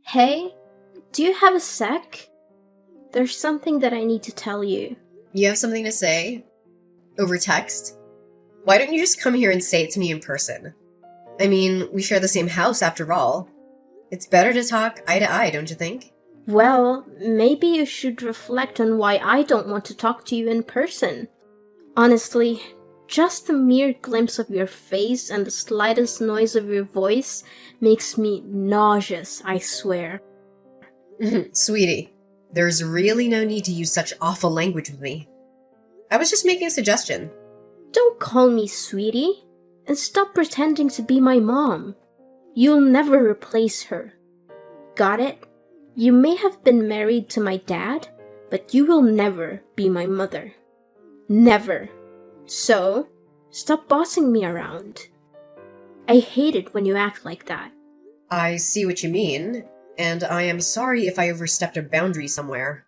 Hey, do you have a sec? There's something that I need to tell you. You have something to say? Over text? Why don't you just come here and say it to me in person? I mean, we share the same house after all. It's better to talk eye to eye, don't you think? Well, maybe you should reflect on why I don't want to talk to you in person. Honestly, just the mere glimpse of your face and the slightest noise of your voice makes me nauseous, I swear. Sweetie, there's really no need to use such awful language with me. I was just making a suggestion. Don't call me sweetie, and stop pretending to be my mom. You'll never replace her. Got it? You may have been married to my dad, but you will never be my mother. Never. So, stop bossing me around. I hate it when you act like that. I see what you mean, and I am sorry if I overstepped a boundary somewhere.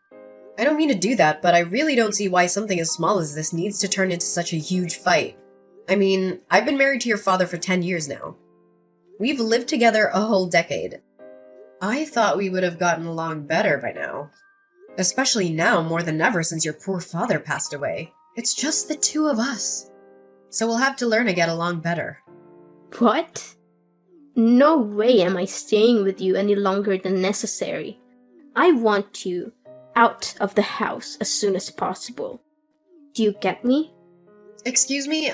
I don't mean to do that, but I really don't see why something as small as this needs to turn into such a huge fight. I mean, I've been married to your father for 10 years now. We've lived together a whole decade. I thought we would have gotten along better by now. Especially now more than ever since your poor father passed away. It's just the two of us. So we'll have to learn to get along better. What? No way am I staying with you any longer than necessary. I want you out of the house as soon as possible. Do you get me? Excuse me?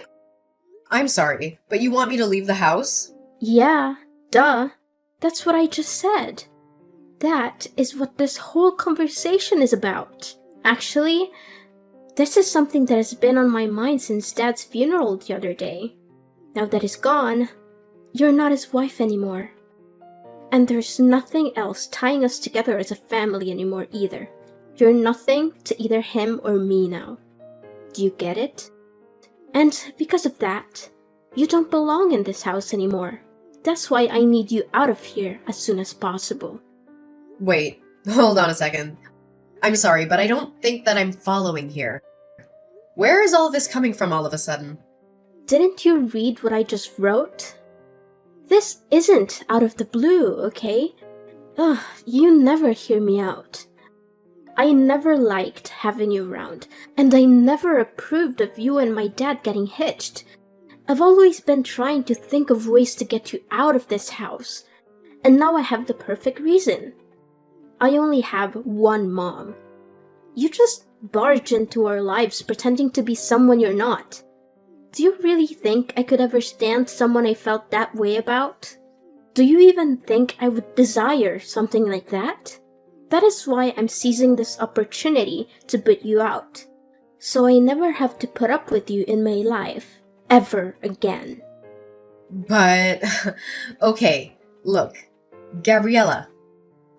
I'm sorry, but you want me to leave the house? Yeah, duh. That's what I just said. That is what this whole conversation is about. Actually, this is something that has been on my mind since Dad's funeral the other day. Now that he's gone, you're not his wife anymore. And there's nothing else tying us together as a family anymore either. You're nothing to either him or me now. Do you get it? And because of that, you don't belong in this house anymore. That's why I need you out of here as soon as possible. Wait, hold on a second. I'm sorry, but I don't think that I'm following here. Where is all this coming from all of a sudden? Didn't you read what I just wrote? This isn't out of the blue, okay? Ugh, you never hear me out. I never liked having you around, and I never approved of you and my dad getting hitched. I've always been trying to think of ways to get you out of this house, and now I have the perfect reason. I only have one mom. You just barge into our lives pretending to be someone you're not. Do you really think I could ever stand someone I felt that way about? Do you even think I would desire something like that? That is why I'm seizing this opportunity to boot you out, so I never have to put up with you in my life, ever again. But, okay, look, Gabriella,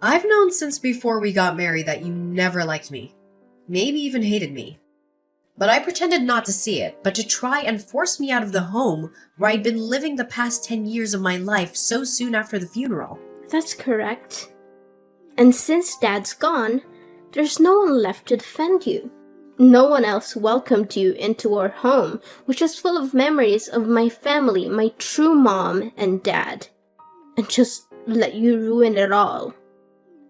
I've known since before we got married that you never liked me, maybe even hated me. But I pretended not to see it, but to try and force me out of the home where I'd been living the past 10 years of my life so soon after the funeral. That's correct. And since Dad's gone, there's no one left to defend you. No one else welcomed you into our home, which is full of memories of my family, my true mom and dad. And just let you ruin it all.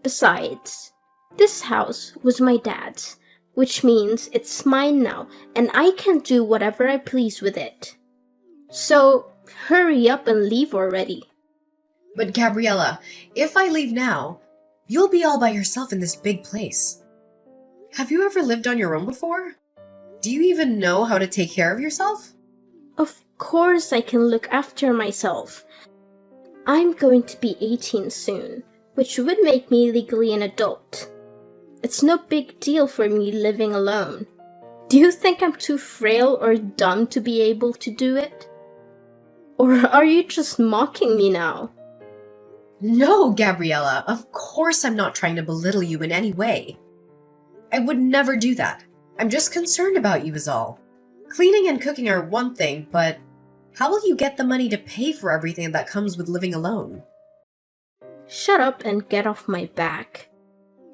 Besides, this house was my dad's, which means it's mine now, and I can do whatever I please with it. So, hurry up and leave already. But Gabriella, if I leave now, you'll be all by yourself in this big place. Have you ever lived on your own before? Do you even know how to take care of yourself? Of course I can look after myself. I'm going to be 18 soon, which would make me legally an adult. It's no big deal for me living alone. Do you think I'm too frail or dumb to be able to do it? Or are you just mocking me now? No, Gabriella, of course I'm not trying to belittle you in any way. I would never do that. I'm just concerned about you is all. Cleaning and cooking are one thing, but how will you get the money to pay for everything that comes with living alone? Shut up and get off my back.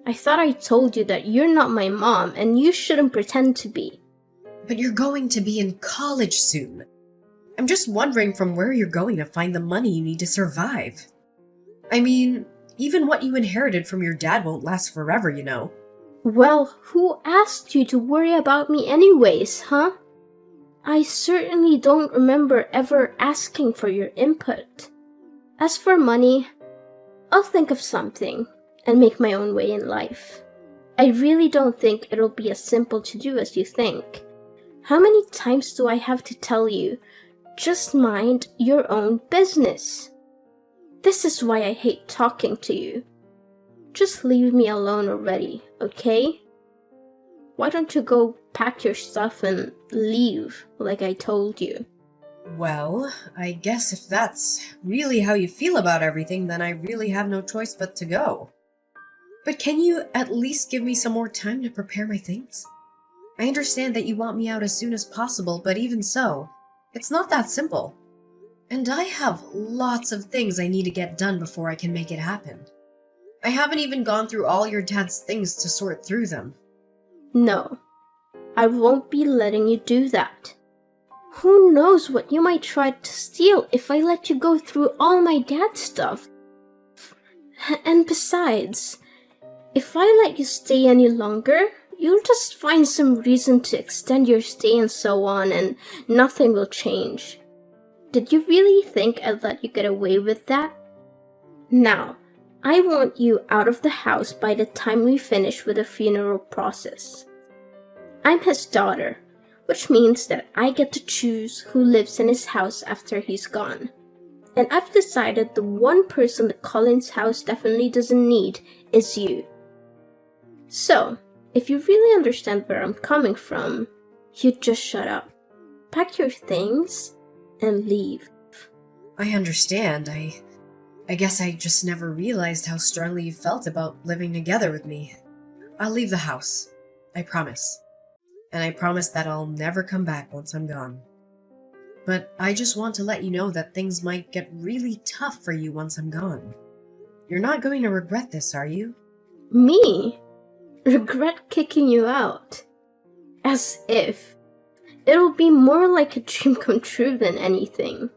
I thought I told you that you're not my mom and you shouldn't pretend to be. But you're going to be in college soon. I'm just wondering from where you're going to find the money you need to survive. I mean, Even what you inherited from your dad won't last forever, you know. Well, who asked you to worry about me anyways, huh? I certainly don't remember ever asking for your input. As for money, I'll think of something and make my own way in life. I really don't think it'll be as simple to do as you think. How many times do I have to tell you, just mind your own business? This is why I hate talking to you. Just leave me alone already, okay? Why don't you go pack your stuff and leave like I told you? Well, I guess if that's really how you feel about everything, then I really have no choice but to go. But can you at least give me some more time to prepare my things? I understand that you want me out as soon as possible, but even so, it's not that simple. And I have lots of things I need to get done before I can make it happen. I haven't even gone through all your dad's things to sort through them. No, I won't be letting you do that. Who knows what you might try to steal if I let you go through all my dad's stuff? And besides, if I let you stay any longer, you'll just find some reason to extend your stay and so on, and nothing will change. Did you really think I'd let you get away with that? Now, I want you out of the house by the time we finish with the funeral process. I'm his daughter, which means that I get to choose who lives in his house after he's gone. And I've decided the one person the Collins house definitely doesn't need is you. So, if you really understand where I'm coming from, you just shut up, pack your things, and leave. I understand. I guess I just never realized how strongly you felt about living together with me. I'll leave the house. I promise. And I promise that I'll never come back once I'm gone. But I just want to let you know that things might get really tough for you once I'm gone. You're not going to regret this, are you? Me? Regret kicking you out? As if. It'll be more like a dream come true than anything.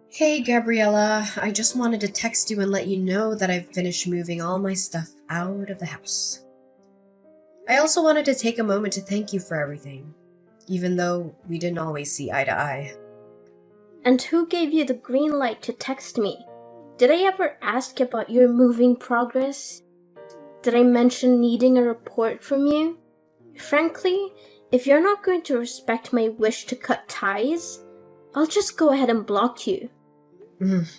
Hey, Gabriella. I just wanted to text you and let you know that I've finished moving all my stuff out of the house. I also wanted to take a moment to thank you for everything, even though we didn't always see eye to eye. And who gave you the green light to text me? Did I ever ask about your moving progress? Did I mention needing a report from you? Frankly, if you're not going to respect my wish to cut ties, I'll just go ahead and block you.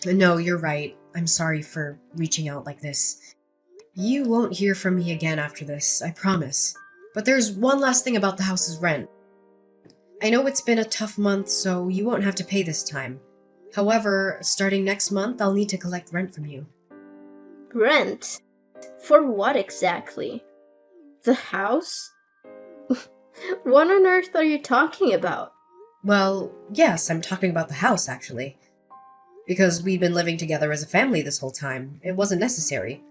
No, you're right. I'm sorry for reaching out like this. You won't hear from me again after this, I promise. But there's one last thing about the house's rent. I know it's been a tough month, so you won't have to pay this time. However, starting next month, I'll need to collect rent from you. Rent? For what exactly? The house? What on earth are you talking about? Well, yes, I'm talking about the house, actually. Because we've been living together as a family this whole time, it wasn't necessary.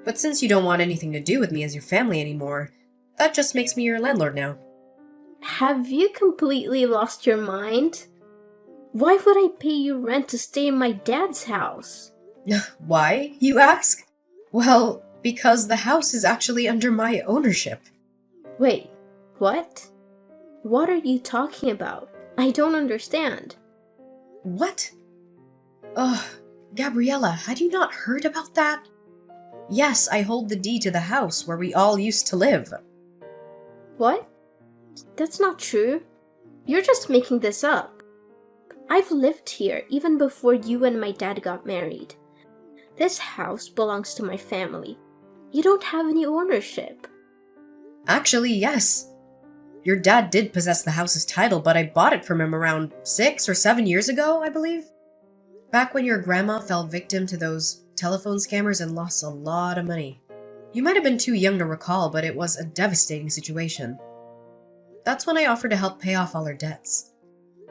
But since you don't want anything to do with me as your family anymore, that just makes me your landlord now. Have you completely lost your mind? Why would I pay you rent to stay in my dad's house? Why, you ask? Well, because the house is actually under my ownership. Wait, what? What are you talking about? I don't understand. What? Ugh, Gabriella, had you not heard about that? Yes, I hold the deed to the house where we all used to live. What? That's not true. You're just making this up. I've lived here even before you and my dad got married. This house belongs to my family. You don't have any ownership. Actually, yes. Your dad did possess the house's title, but I bought it from him around 6 or 7 years ago, I believe. Back when your grandma fell victim to those telephone scammers and lost a lot of money. You might have been too young to recall, but it was a devastating situation. That's when I offered to help pay off all her debts.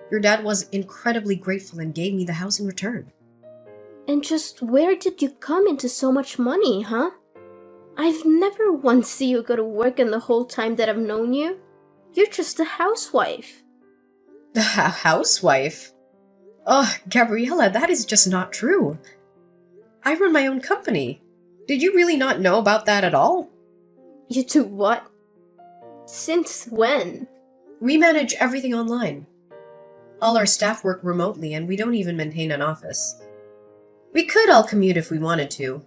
Your dad was incredibly grateful and gave me the house in return. And just where did you come into so much money, huh? I've never once seen you go to work in the whole time that I've known you. You're just a housewife. A housewife? Oh, Gabriella, that is just not true. I run my own company. Did you really not know about that at all? You do what? Since when? We manage everything online. All our staff work remotely, and we don't even maintain an office. We could all commute if we wanted to.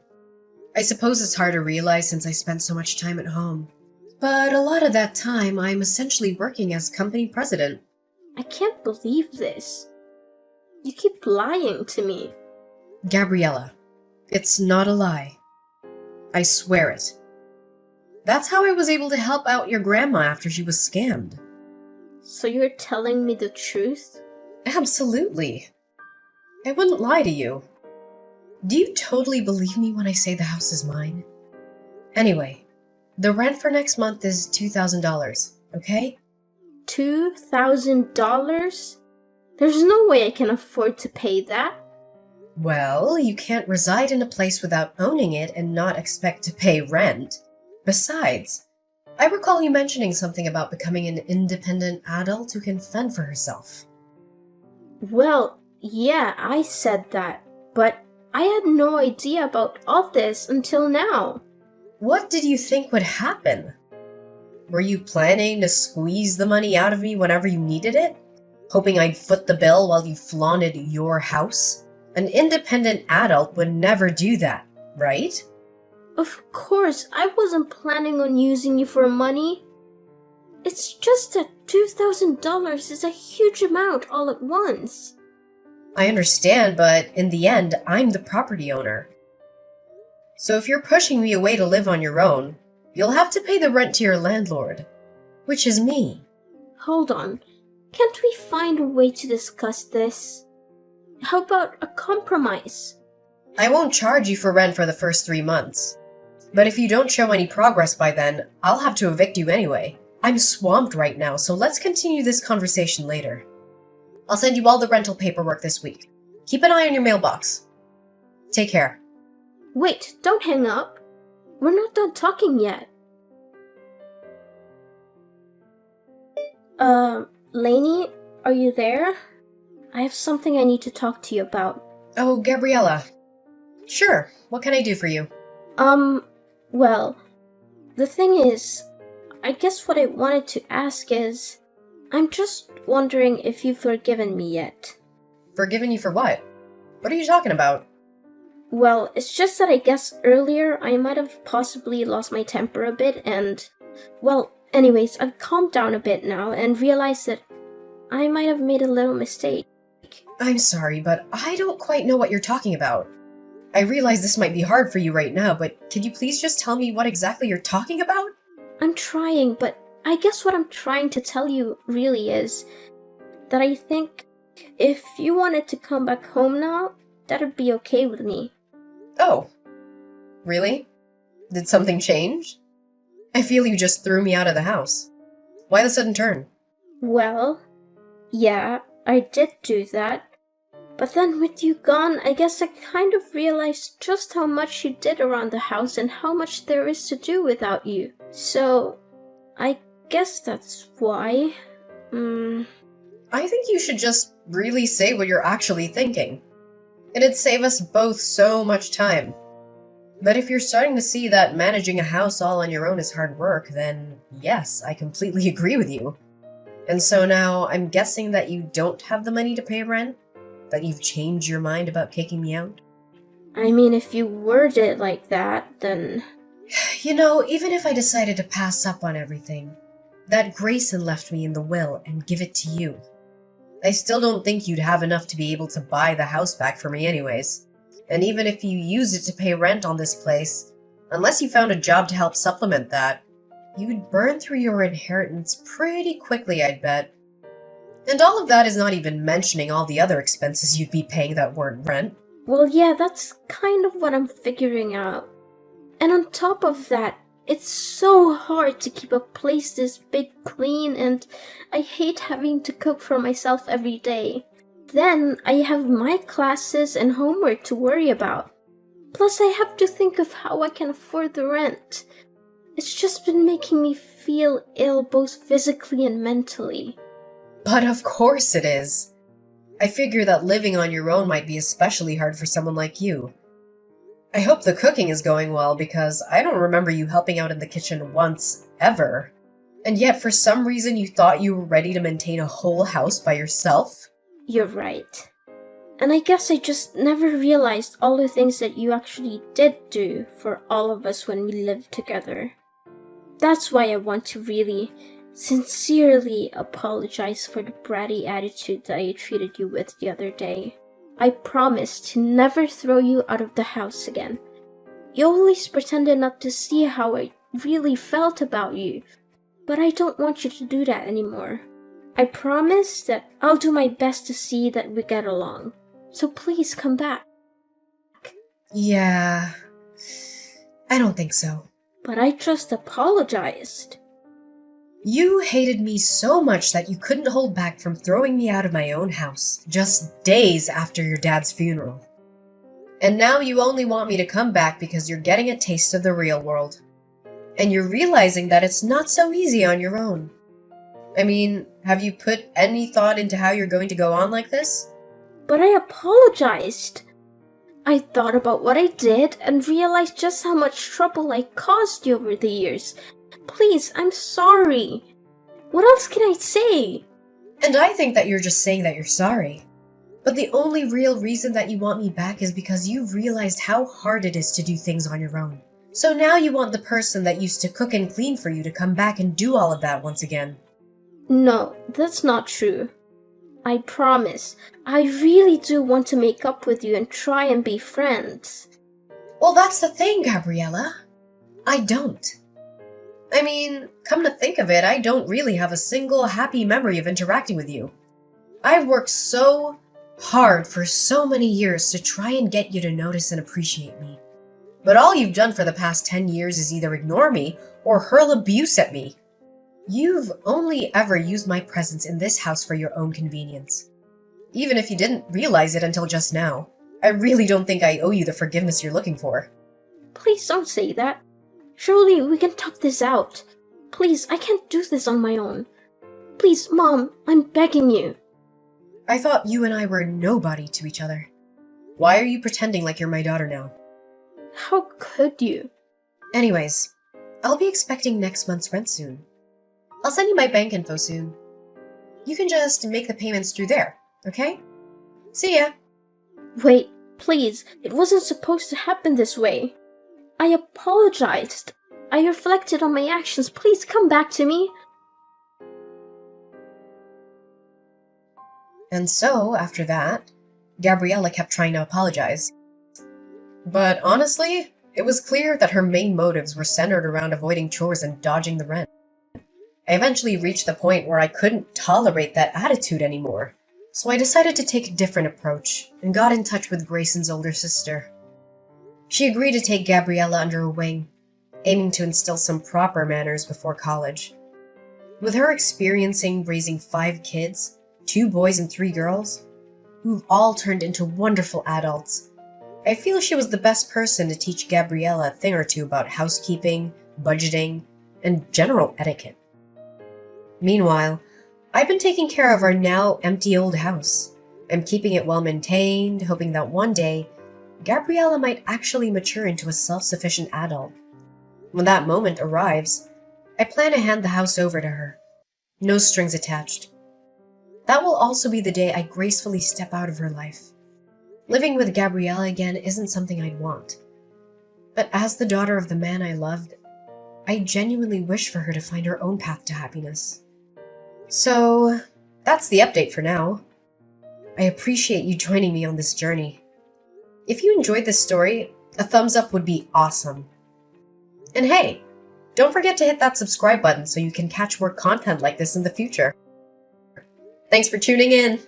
I suppose it's hard to realize since I spent so much time at home. But a lot of that time, I'm essentially working as company president. I can't believe this. You keep lying to me. Gabriella, it's not a lie. I swear it. That's how I was able to help out your grandma after she was scammed. So you're telling me the truth? Absolutely. I wouldn't lie to you. Do you totally believe me when I say the house is mine? Anyway, the rent for next month is $2,000, okay? $2,000? There's no way I can afford to pay that. Well, you can't reside in a place without owning it and not expect to pay rent. Besides, I recall you mentioning something about becoming an independent adult who can fend for herself. Well, yeah, I said that, but I had no idea about all this until now. What did you think would happen? Were you planning to squeeze the money out of me whenever you needed it? Hoping I'd foot the bill while you flaunted your house? An independent adult would never do that, right? Of course, I wasn't planning on using you for money. It's just that $2,000 is a huge amount all at once. I understand, but in the end, I'm the property owner. So if you're pushing me away to live on your own, you'll have to pay the rent to your landlord, which is me. Hold on. Can't we find a way to discuss this? How about a compromise? I won't charge you for rent for the first 3 months. But if you don't show any progress by then, I'll have to evict you anyway. I'm swamped right now, so let's continue this conversation later. I'll send you all the rental paperwork this week. Keep an eye on your mailbox. Take care. Wait, don't hang up. We're not done talking yet. Lainey, are you there? I have something I need to talk to you about. Oh, Gabriella. Sure, what can I do for you? Well, the thing is, I guess what I wanted to ask is, I'm just wondering if you've forgiven me yet. Forgiven you for what? What are you talking about? Well, it's just that I guess earlier I might have possibly lost my temper a bit and, well, anyways, I've calmed down a bit now and realized that I might have made a little mistake. I'm sorry, but I don't quite know what you're talking about. I realize this might be hard for you right now, but could you please just tell me what exactly you're talking about? I'm trying, but I guess what I'm trying to tell you really is that I think if you wanted to come back home now, that'd be okay with me. Oh. Really? Did something change? I feel you just threw me out of the house. Why the sudden turn? Well, yeah, I did do that. But then with you gone, I guess I kind of realized just how much you did around the house and how much there is to do without you. So, I guess that's why. I think you should just really say what you're actually thinking. It'd save us both so much time. But if you're starting to see that managing a house all on your own is hard work, then yes, I completely agree with you. And so now, I'm guessing that you don't have the money to pay rent? That you've changed your mind about kicking me out? I mean, if you word it like that, then... You know, even if I decided to pass up on everything, that Grayson left me in the will and give it to you, I still don't think you'd have enough to be able to buy the house back for me anyways. And even if you used it to pay rent on this place, unless you found a job to help supplement that, you'd burn through your inheritance pretty quickly, I'd bet. And all of that is not even mentioning all the other expenses you'd be paying that weren't rent. Well, yeah, that's kind of what I'm figuring out. And on top of that, it's so hard to keep a place this big clean, and I hate having to cook for myself every day. Then I have my classes and homework to worry about. Plus I have to think of how I can afford the rent. It's just been making me feel ill both physically and mentally. But of course it is. I figure that living on your own might be especially hard for someone like you. I hope the cooking is going well because I don't remember you helping out in the kitchen once, ever. And yet for some reason you thought you were ready to maintain a whole house by yourself? You're right. And I guess I just never realized all the things that you actually did do for all of us when we lived together. That's why I want to really, sincerely apologize for the bratty attitude that I treated you with the other day. I promise to never throw you out of the house again. You always pretended not to see how I really felt about you, but I don't want you to do that anymore. I promise that I'll do my best to see that we get along. So please come back. Yeah, I don't think so. But I just apologized. You hated me so much that you couldn't hold back from throwing me out of my own house just days after your dad's funeral. And now you only want me to come back because you're getting a taste of the real world. And you're realizing that it's not so easy on your own. I mean, have you put any thought into how you're going to go on like this? But I apologized. I thought about what I did and realized just how much trouble I caused you over the years. Please, I'm sorry. What else can I say? And I think that you're just saying that you're sorry. But the only real reason that you want me back is because you've realized how hard it is to do things on your own. So now you want the person that used to cook and clean for you to come back and do all of that once again. No, that's not true. I promise. I really do want to make up with you and try and be friends. Well, that's the thing, Gabriella. I don't. I mean, come to think of it, I don't really have a single happy memory of interacting with you. I've worked so hard for so many years to try and get you to notice and appreciate me. But all you've done for the past 10 years is either ignore me or hurl abuse at me. You've only ever used my presence in this house for your own convenience. Even if you didn't realize it until just now, I really don't think I owe you the forgiveness you're looking for. Please don't say that. Surely we can talk this out. Please, I can't do this on my own. Please, Mom, I'm begging you. I thought you and I were nobody to each other. Why are you pretending like you're my daughter now? How could you? Anyways, I'll be expecting next month's rent soon. I'll send you my bank info soon. You can just make the payments through there, okay? See ya! Wait, please, it wasn't supposed to happen this way. I apologized. I reflected on my actions. Please come back to me. And so, after that, Gabriella kept trying to apologize. But honestly, it was clear that her main motives were centered around avoiding chores and dodging the rent. I eventually reached the point where I couldn't tolerate that attitude anymore, so I decided to take a different approach and got in touch with Grayson's older sister. She agreed to take Gabriella under her wing, aiming to instill some proper manners before college. With her experiencing raising 5 kids, 2 boys and 3 girls, who've all turned into wonderful adults, I feel she was the best person to teach Gabriella a thing or two about housekeeping, budgeting, and general etiquette. Meanwhile, I've been taking care of our now empty old house. I'm keeping it well maintained, hoping that one day, Gabriella might actually mature into a self-sufficient adult. When that moment arrives, I plan to hand the house over to her. No strings attached. That will also be the day I gracefully step out of her life. Living with Gabriella again isn't something I'd want. But as the daughter of the man I loved, I genuinely wish for her to find her own path to happiness. So, that's the update for now. I appreciate you joining me on this journey. If you enjoyed this story, a thumbs up would be awesome. And hey, don't forget to hit that subscribe button so you can catch more content like this in the future. Thanks for tuning in!